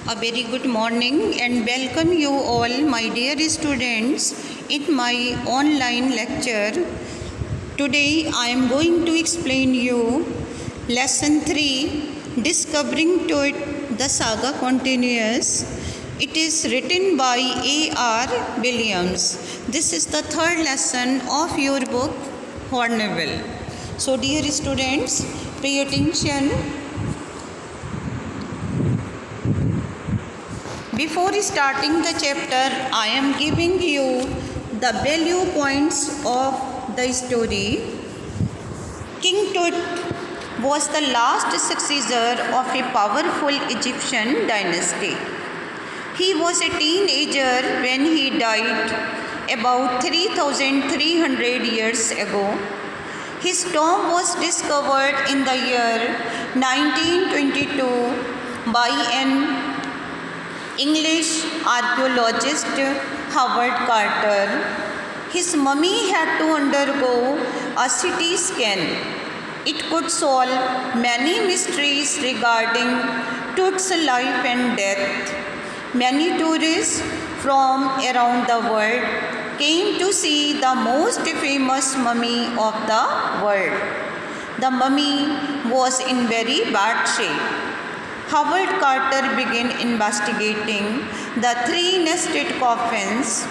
A very good morning and welcome you all, my dear students, in my online lecture. Today I am going to explain you lesson 3, Discovering Truth, the Saga Continues. It is written by A.R. Williams. This is the third lesson of your book Hornbill. So dear students, pay attention. Before starting the chapter, I am giving you the value points of the story. King Tut was the last successor of a powerful Egyptian dynasty. He was a teenager when he died about 3,300 years ago. His tomb was discovered in the year 1922 by an English archaeologist Howard Carter. His mummy had to undergo a CT scan. It could solve many mysteries regarding Tut's life and death. Many tourists from around the world came to see the most famous mummy of the world. The mummy was in very bad shape. Howard Carter began investigating the 3 nested coffins.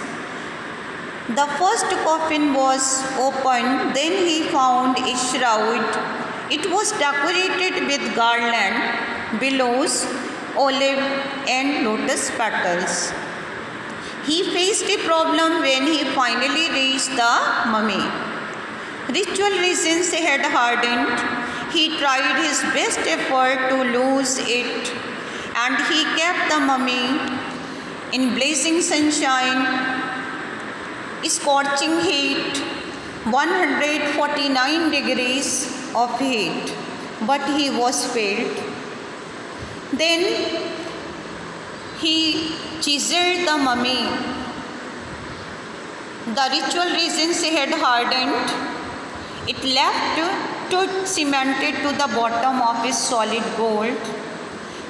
The first coffin was opened, then he found a shroud. It was decorated with garland, willows, olive and lotus petals. He faced a problem when he finally reached the mummy. Ritual reasons had hardened. He tried his best effort to lose it, and he kept the mummy in blazing sunshine, scorching heat, 149 degrees of heat, but he was failed. Then he chiseled the mummy. The ritual reasons had hardened. It left Tut cemented to the bottom of his solid gold.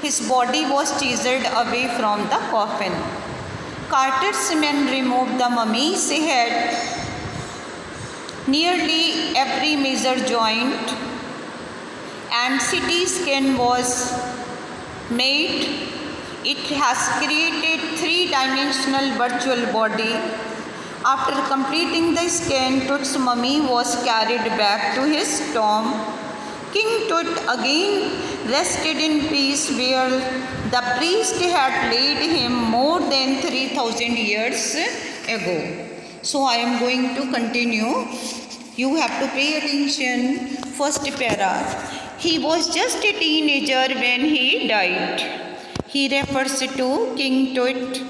His body was chiseled away from the coffin. Carter's men removed the mummy's head, nearly every major joint, and CT scan was made. It has created 3-dimensional virtual body. After completing the scan, Tut's mummy was carried back to his tomb. King Tut again rested in peace where the priest had laid him more than 3,000 years ago. So I am going to continue. You have to pay attention. First para. He was just a teenager when he died. He refers to King Tut.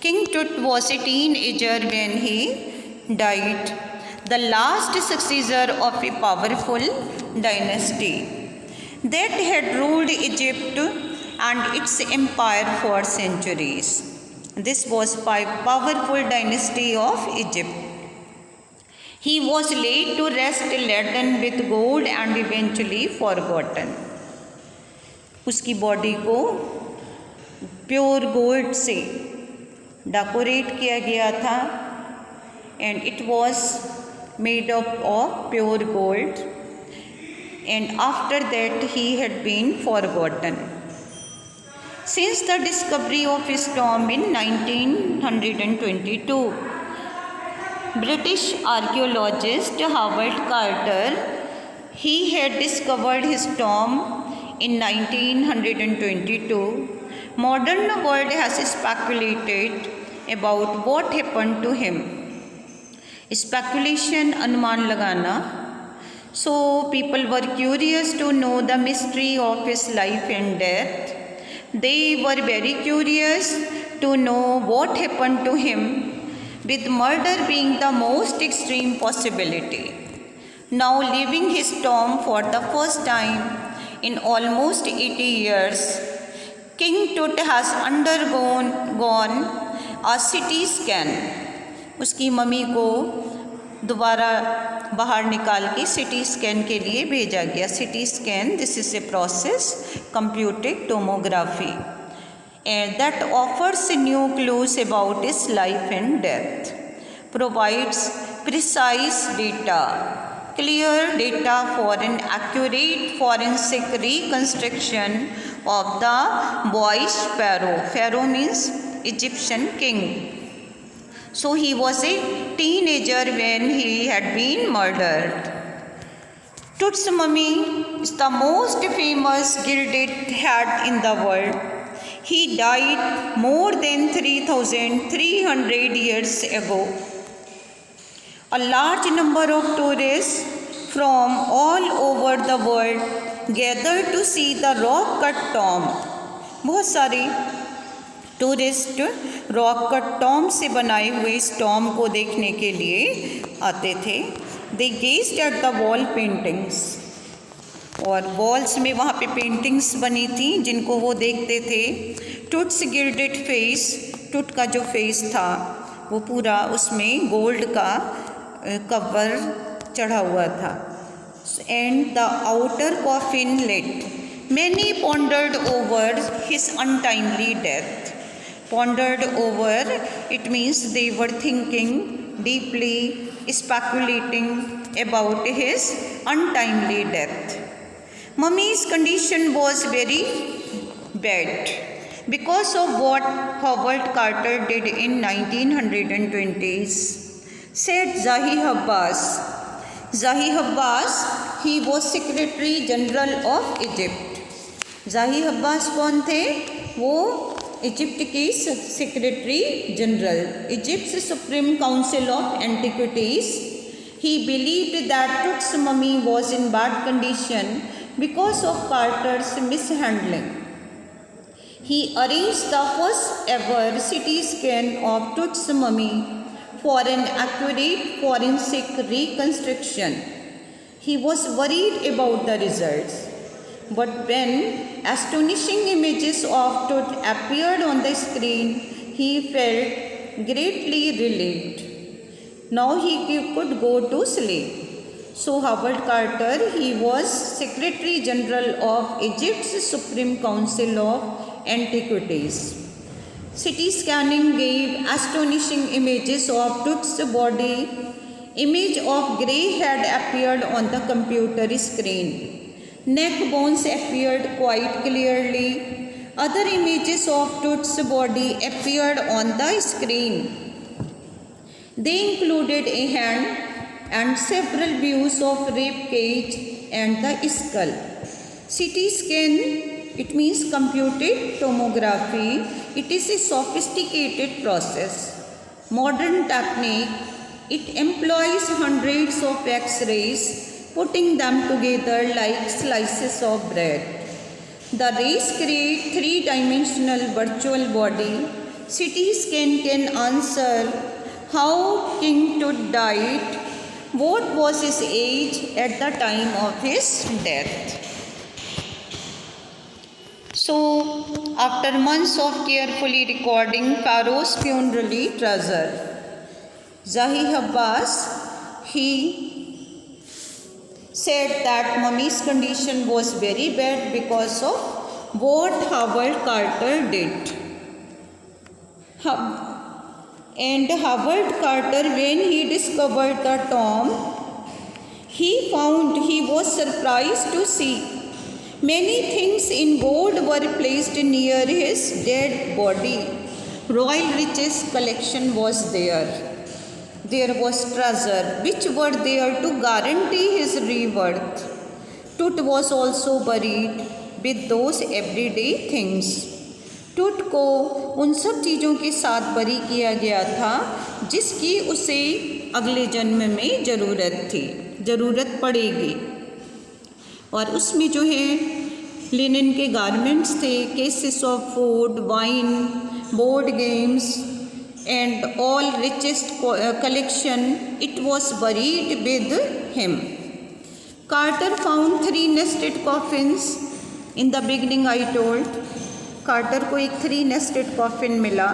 King Tut was a teenager when he died, the last successor of a powerful dynasty that had ruled Egypt and its empire for centuries. This was a powerful dynasty of Egypt. He was laid to rest laden with gold and eventually forgotten. उसकी body को pure gold से decorate किया गया था and it was made up of pure gold, and after that he had been forgotten. Since the discovery of his tomb in 1922, British archaeologist Howard Carter, he had discovered his tomb in 1922. Modern world has speculated about what happened to him. Speculation, अनुमान लगाना. So people were curious to know the mystery of his life and death. They were very curious to know what happened to him, with murder being the most extreme possibility. Now leaving his tomb for the first time in almost 80 years, King Tut has undergone a CT scan. उसकी mummy को दोबारा बाहर निकाल के CT scan के लिए भेजा गया. CT scan, this is a process, computed tomography. and that offers new clues about his life and death, provides precise data, clear data for an accurate forensic reconstruction of the boyish pharaoh. Pharaoh means Egyptian king. So he was a teenager when he had been murdered. Tut's mummy is the most famous gilded head in the world. He died more than 3,300 years ago. A large number of tourists from all over the world gathered to see the rock-cut tomb. बहुत सारे tourist rock cut Tom से बनाए हुए इस Tom को देखने के लिए आते थे. They gazed at the wall paintings, और वॉल्स में वहाँ पे पेंटिंग्स बनी थी जिनको वो देखते थे. टुट्स गिल्डेड फेस, टुट का जो फेस था वो पूरा उसमें गोल्ड का कवर चढ़ा हुआ था. And the outer coffin lid. Many pondered over his untimely death. Pondered over, it means they were thinking deeply, speculating about his untimely death. Mummy's condition was very bad because of what Howard Carter did in 1920s, said Zahi Hawass. Zahi Hawass, he was Secretary General of Egypt. Zahi Hawass कौन थे? वो Egypt के secretary general, Egypt's supreme council of antiquities. He believed that Tut's mummy was in bad condition because of Carter's mishandling. He arranged the first ever CT scan of Tut's mummy for an accurate forensic reconstruction. He was worried about the results. But when astonishing images of Tut appeared on the screen, he felt greatly relieved. Now he could go to sleep. So Howard Carter, he was Secretary General of Egypt's Supreme Council of Antiquities. CT scanning gave astonishing images of Tut's body. Image of grey head appeared on the computer screen. Neck bones appeared quite clearly. Other images of Tut's body appeared on the screen. They included a hand and several views of rib cage and the skull. CT scan, it means computed tomography. It is a sophisticated process. Modern technique, it employs hundreds of X-rays, putting them together like slices of bread. The rays create three-dimensional virtual body. CT scan can answer how King Tut died, what was his age at the time of his death. So, after months of carefully recording Pharaoh's funerary treasure, Zahi Hawass, he said that mummy's condition was very bad because of what Howard Carter did. And Howard Carter, when he discovered the tomb, he was surprised to see many things in gold were placed near his dead body. Royal riches collection was there. There was treasure which were there to guarantee his rebirth. Tut was also buried with those everyday things. टुट को उन सब चीज़ों के साथ बरी किया गया था जिसकी उसे अगले जन्म में ज़रूरत पड़ेगी. और उसमें जो है लिनन के गारमेंट्स थे, cases of food, wine, board games and all richest collection, it was buried with him. Carter found 3 nested coffins. In the beginning I told, Carter को एक 3 nested coffin मिला,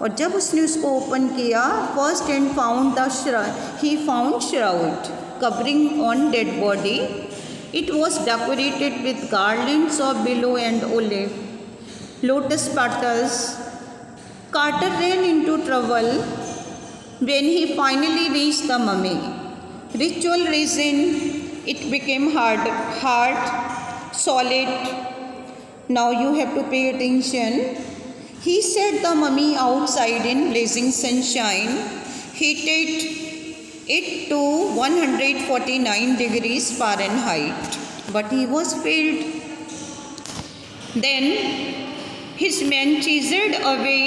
और जब उसने उसको ओपन किया, first and found the he found shroud covering on dead body. It was decorated with garlands of willow and olive. lotus petals. Carter ran into trouble when he finally reached the mummy. Ritual resin, it became hard, solid. Now you have to pay attention. He set the mummy outside in blazing sunshine, heated it to 149 degrees Fahrenheit, but he was failed. Then his men chiseled away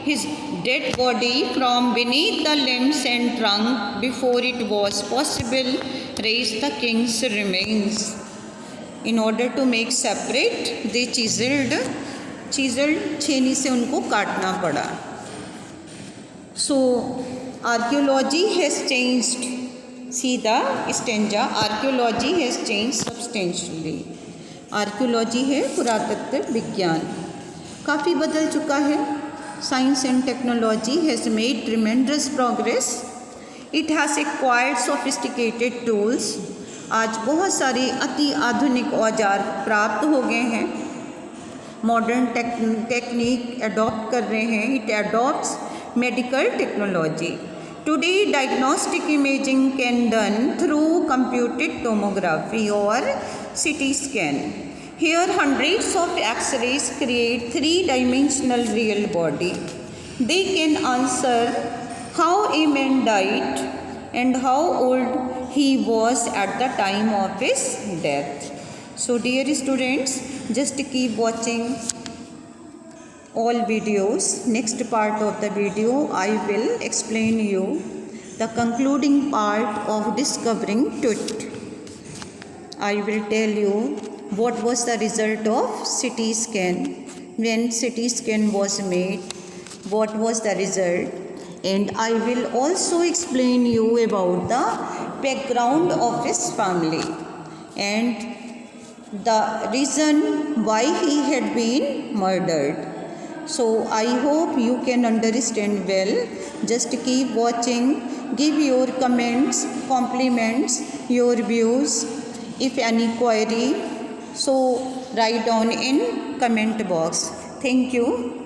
his dead body from beneath the limbs and trunk before it was possible raise the king's remains. In order to make separate, they chiseled छेनी से उनको काटना पड़ा. So archaeology has changed. See the stanza. Archaeology has changed substantially. Archaeology है पुरातत्व विज्ञान, काफ़ी बदल चुका है. Science and technology has made tremendous progress. It has acquired sophisticated tools. आज बहुत सारे अति आधुनिक औजार प्राप्त हो गए हैं, मॉडर्न टेक्निक अडॉप्ट कर रहे हैं. It adopts medical technology. Today diagnostic imaging can done through computed tomography और CT scan. Here hundreds of X-rays create three-dimensional real body. They can answer how a man died and how old he was at the time of his death. So dear students, just keep watching all videos. Next part of the video I will explain you the concluding part of discovering tooth. I will tell you what was the result of CT scan, when CT scan was made, what was the result, and I will also explain you about the background of his family and the reason why he had been murdered. So I hope you can understand well. Just keep watching, give your comments, compliments, your views. If any query, so write down in comment box. Thank you.